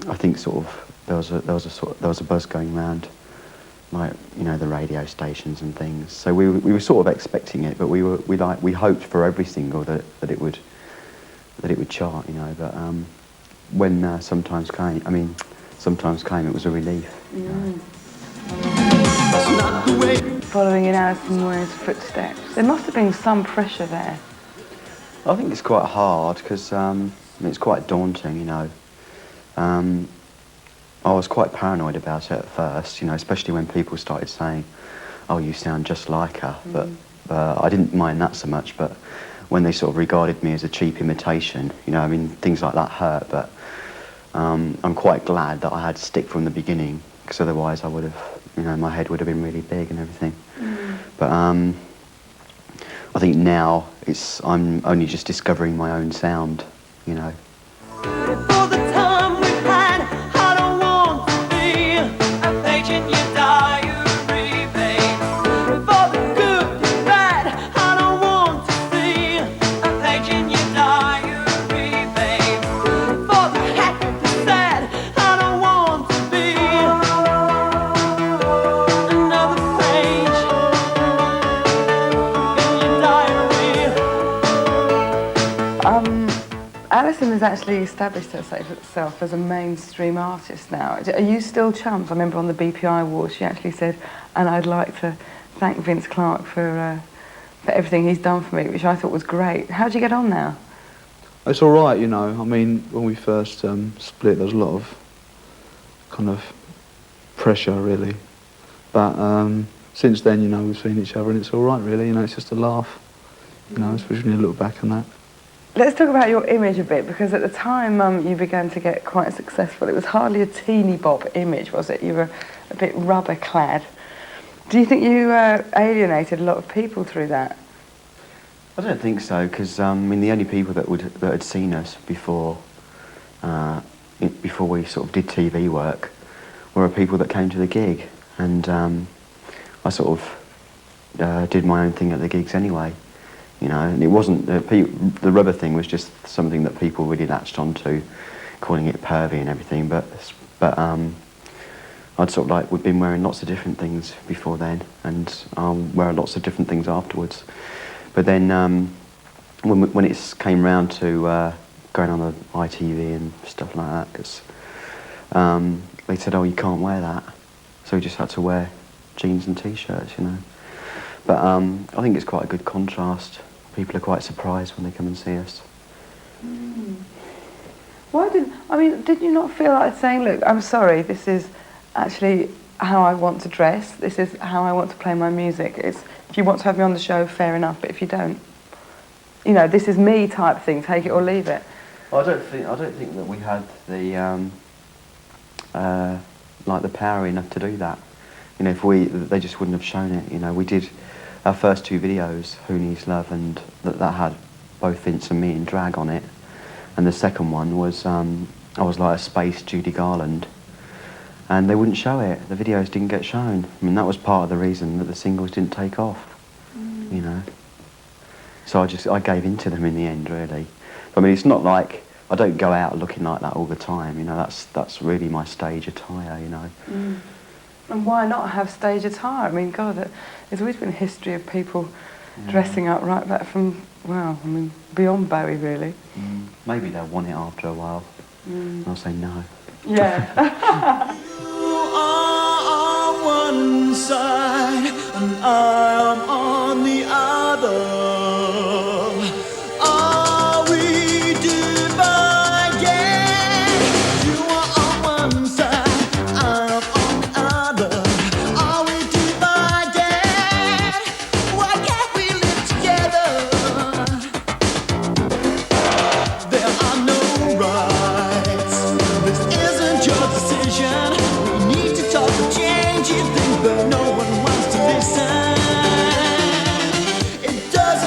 I think sort of there was a buzz going around, like, you know, the radio stations and things. So we were sort of expecting it, but we hoped for every single that it would chart, you know. But when Sometimes Came, it was a relief. You know? Following in Alison Moyer's footsteps, there must have been some pressure there. I think it's quite hard because it's quite daunting, you know. I was quite paranoid about it at first, you know, especially when people started saying, "Oh, you sound just like her." But I didn't mind that so much. But when they sort of regarded me as a cheap imitation, you know, I mean, things like that hurt. But I'm quite glad that I had to stick from the beginning, because otherwise I would have, you know, my head would have been really big and everything. But I think now I'm only just discovering my own sound, you know. Alison has actually established herself as a mainstream artist now. Are you still chums? I remember on the BPI Awards she actually said, "And I'd like to thank Vince Clarke for everything he's done for me," which I thought was great. How do you get on now? It's all right, you know. I mean, when we first split, there was a lot of kind of pressure, really. But since then, you know, we've seen each other and it's all right, really. You know, it's just a laugh, you know, especially when you look back on that. Let's talk about your image a bit, because at the time you began to get quite successful. It was hardly a teeny bop image, was it? You were a bit rubber clad. Do you think you alienated a lot of people through that? I don't think so, because I mean, the only people that had seen us before we sort of did TV work were people that came to the gig, and I sort of did my own thing at the gigs anyway. You know, and it wasn't, the rubber thing was just something that people really latched onto, calling it pervy and everything, but I'd sort of like, we'd been wearing lots of different things before then, and I'll wear lots of different things afterwards. But then when it came round to going on the ITV and stuff like that, because they said, "Oh, you can't wear that," so we just had to wear jeans and t-shirts, you know. But I think it's quite a good contrast. People are quite surprised when they come and see us. Did you not feel like saying, "Look, I'm sorry, this is actually how I want to dress, this is how I want to play my music. If you want to have me on the show, fair enough, but if you don't, you know, this is me" type thing, take it or leave it? I don't think that we had the like the power enough to do that. You know, they just wouldn't have shown it. You know, we did our first two videos, Who Needs Love, and that had both Vince and me in drag on it. And the second one was, I was like a space Judy Garland. And they wouldn't show it. The videos didn't get shown. I mean, that was part of the reason that the singles didn't take off, you know. So I gave in to them in the end, really. I mean, it's not like, I don't go out looking like that all the time, you know, that's really my stage attire, you know. And why not have stage attire? I mean, God, there's always been a history of people dressing up right back from, well, I mean, beyond Bowie, really. Maybe they'll want it after a while. And I'll say no. Yeah. You are on one side and I am on the other. Are we divided? You are on one side, I am on the other. Are we divided? Why can't we live together? There are no rights. This isn't your decision. We need to talk and change things, but no one wants to listen. It doesn't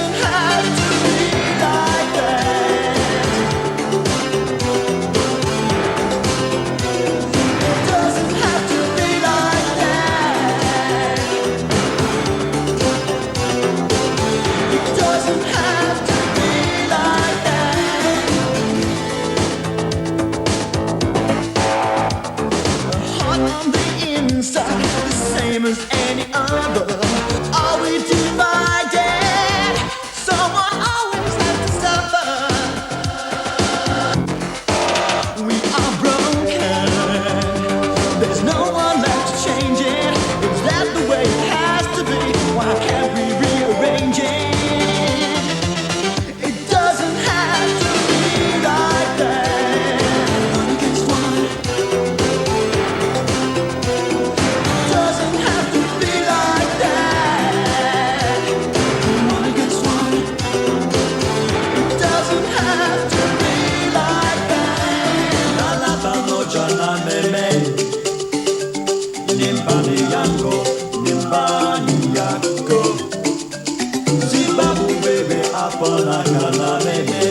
hapana kana bebe,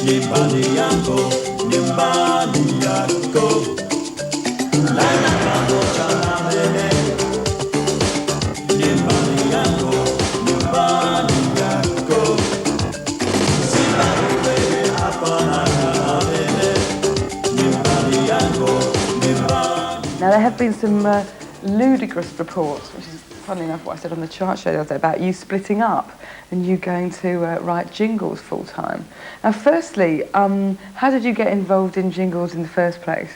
nyumbani yako, nyumbani yako. Laila pamoja na bebe, nyumbani yako, nyumbani yako. Zimbabwe bebe, hapana kana bebe, nyumbani yako, nyumbani. Now there have been some ludicrous reports, which is funny enough what I said on the chart show the other day, about you splitting up and you going to write Jingles full time. Now firstly, how did you get involved in Jingles in the first place?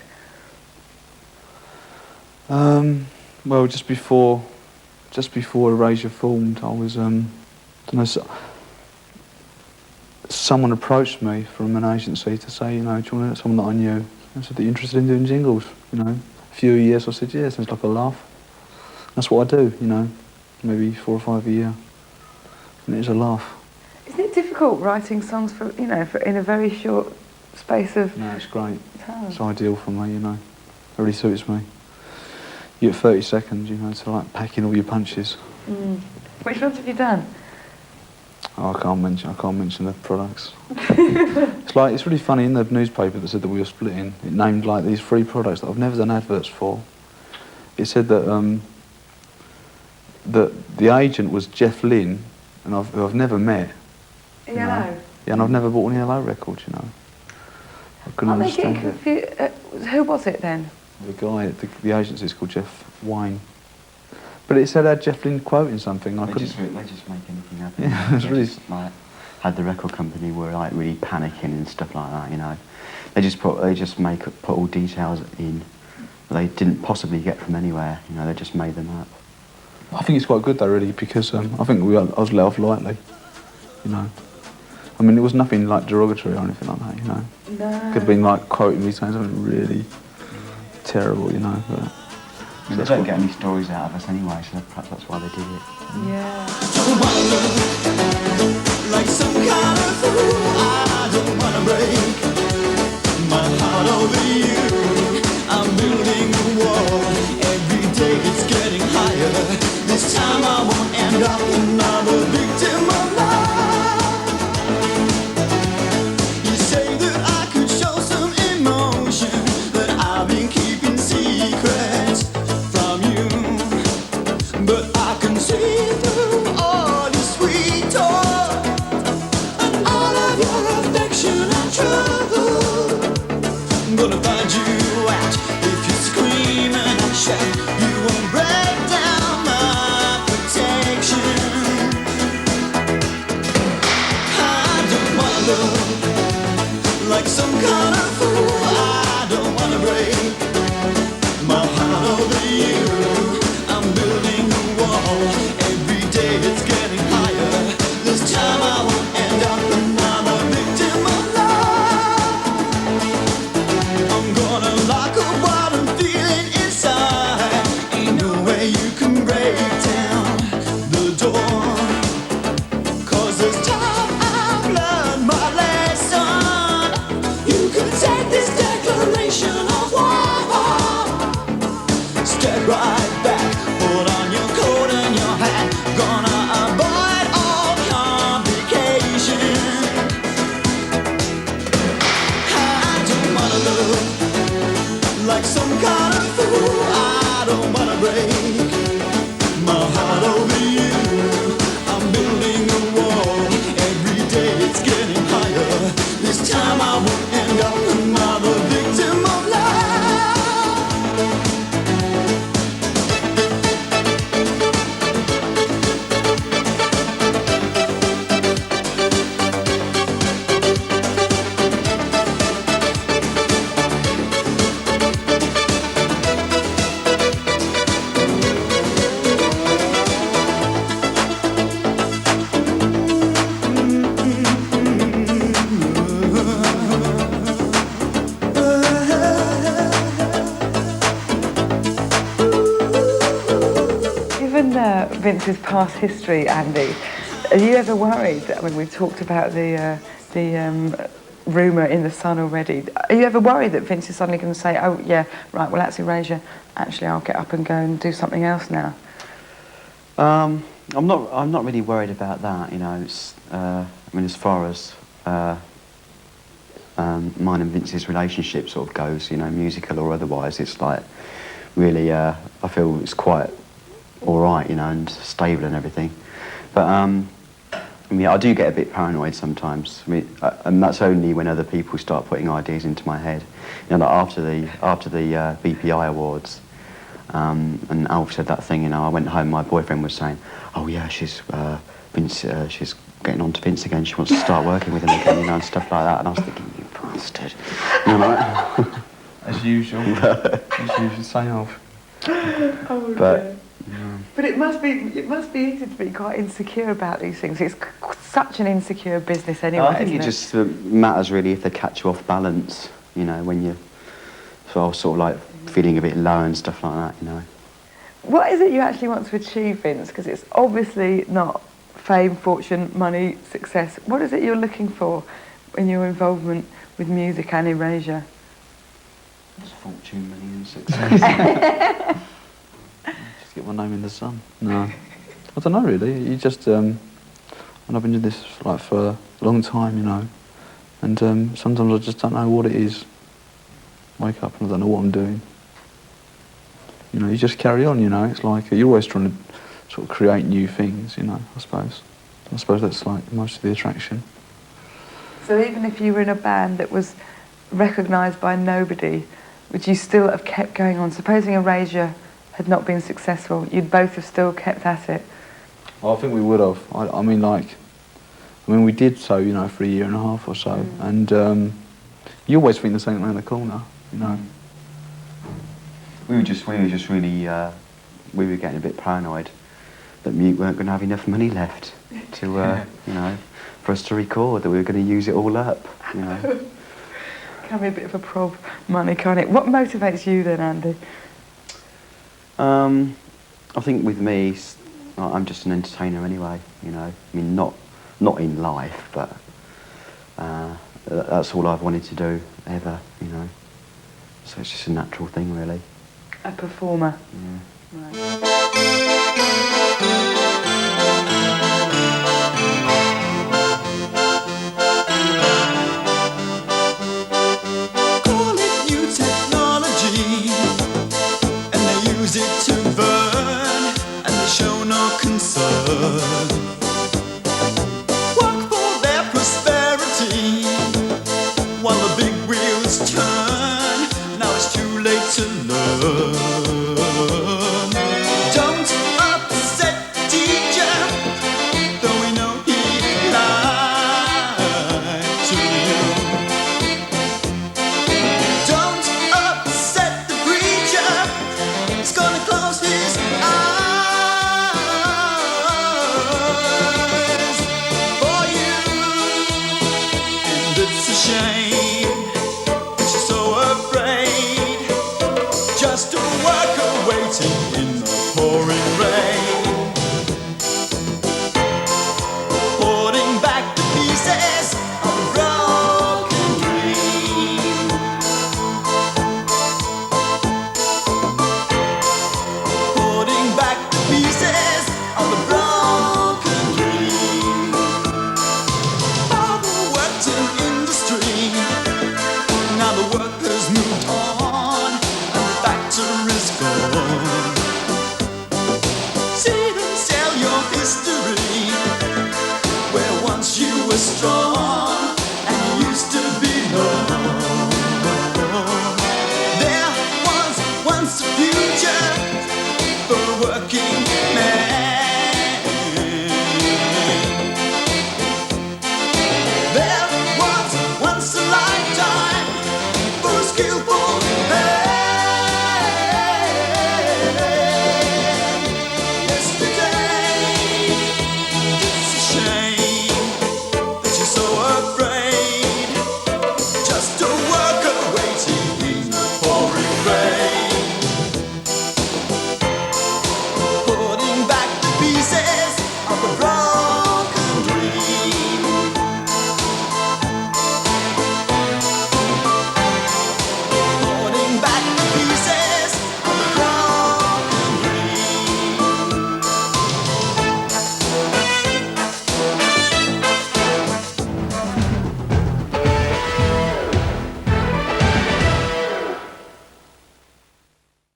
Well, just before Erasure formed, I was, don't know, someone approached me from an agency to say, you know, do you want to, someone that I knew, I said, are you interested in doing Jingles? You know, a few years, I said, yeah, sounds like a laugh. That's what I do, you know, maybe 4 or 5 a year, and it is a laugh. Isn't it difficult writing songs for, you know, for in a very short space of No, it's great. time? It's ideal for me, you know. It really suits me. You get 30 seconds, you know, to like pack in all your punches. Mm. Which ones have you done? Oh, I can't mention the products. It's really funny, in the newspaper that said that we were splitting, it named like these 3 products that I've never done adverts for. It said that that the agent was Jeff Lynne, and who I've never met. ELO? Yeah, and I've never bought an ELO record, you know. I couldn't Aren't they understand getting it. confused? Who was it then? The guy, the agency's called Jeff Wayne. But it said I had Jeff Lynne quoting something. They just make anything happen. Yeah, it's They really... just, like, had the record company were like really panicking and stuff like that, you know. They just put all details in they didn't possibly get from anywhere, you know, they just made them up. I think it's quite good though, really, because I think I was let off lightly, you know. I mean, it was nothing like derogatory or anything like that, you know. No. Could have been like quoting me saying something really terrible, you know. But, I mean, they don't get any stories out of us anyway, so perhaps that's why they did it. Yeah. Don't wanna look like some kind of fool. I don't wanna break my heart over you. I'm building a wall. Every day it's getting higher. This time I won't end up another victim of love. You say that I could show some emotion, that I've been keeping secrets from you, but I can see through all your sweet talk and all of your affection and trouble. I'm gonna find you out if you scream and shout. You won't break down my protection. I don't wanna look like some kind of fool. I don't wanna break my heart over you. I'm building a wall. Every day it's getting higher. This time I won't end up another victim of love. I'm gonna lock up what I'm feeling inside. Ain't no way you can break down the door. 'Cause this time I've learned my lesson. You can take this declaration of war. Step right back, put on your coat and your hat. Gonna avoid all complications. I don't wanna look like some kind of fool. I don't wanna break my heart over you. I'm building a wall. Every day it's getting higher. This time I won't end up another victim of love. Given Vince's past history, Andy, are you ever worried? I mean, we've talked about the rumour in The Sun already. Are you ever worried that Vince is suddenly going to say, oh, yeah, right, well, that's Erasure. Actually, I'll get up and go and do something else now? I'm not really worried about that. You know, it's. I mean, as far as mine and Vince's relationship sort of goes, you know, musical or otherwise, it's like really. I feel it's quite all right, you know, and stable and everything. But I mean, I do get a bit paranoid sometimes. I mean, and that's only when other people start putting ideas into my head. You know, like after the BPI awards, and Alf said that thing. You know, I went home. My boyfriend was saying, "Oh yeah, she's Vince. She's getting on to Vince again. She wants to start working with him again, you know, and stuff like that." And I was thinking, "You bastard," you know. As usual. As usual, same old. Oh, But, dear. But it must be easy to be quite insecure about these things. It's such an insecure business anyway. I think isn't it just matters really if they catch you off balance, you know, when you're sort of like feeling a bit low and stuff like that, you know. What is it you actually want to achieve, Vince? Because it's obviously not fame, fortune, money, success. What is it you're looking for in your involvement with music and Erasure? It's fortune, money and success. Just get my name in the sun. No, I don't know really. You just, and I've been doing this for a long time, you know, and sometimes I just don't know what it is. Wake up and I don't know what I'm doing. You know, you just carry on, you know. It's like you're always trying to sort of create new things, you know, I suppose. I suppose that's like most of the attraction. So even if you were in a band that was recognised by nobody, would you still have kept going on? Supposing Erasure had not been successful, you'd both have still kept at it? Well, I think we would have. I mean, we did so, you know, for a year and a half or so. And you always think the same around the corner, you know. We were just really, we were getting a bit paranoid that Mute weren't going to have enough money left to, you know, for us to record, that we were going to use it all up, you know. Can be a bit of a prob money, can't it? What motivates you then, Andy? I think with me, I'm just an entertainer anyway, you know. I mean, not in life, but that's all I've wanted to do ever, you know. So it's just a natural thing, really. A performer. Yeah. Right.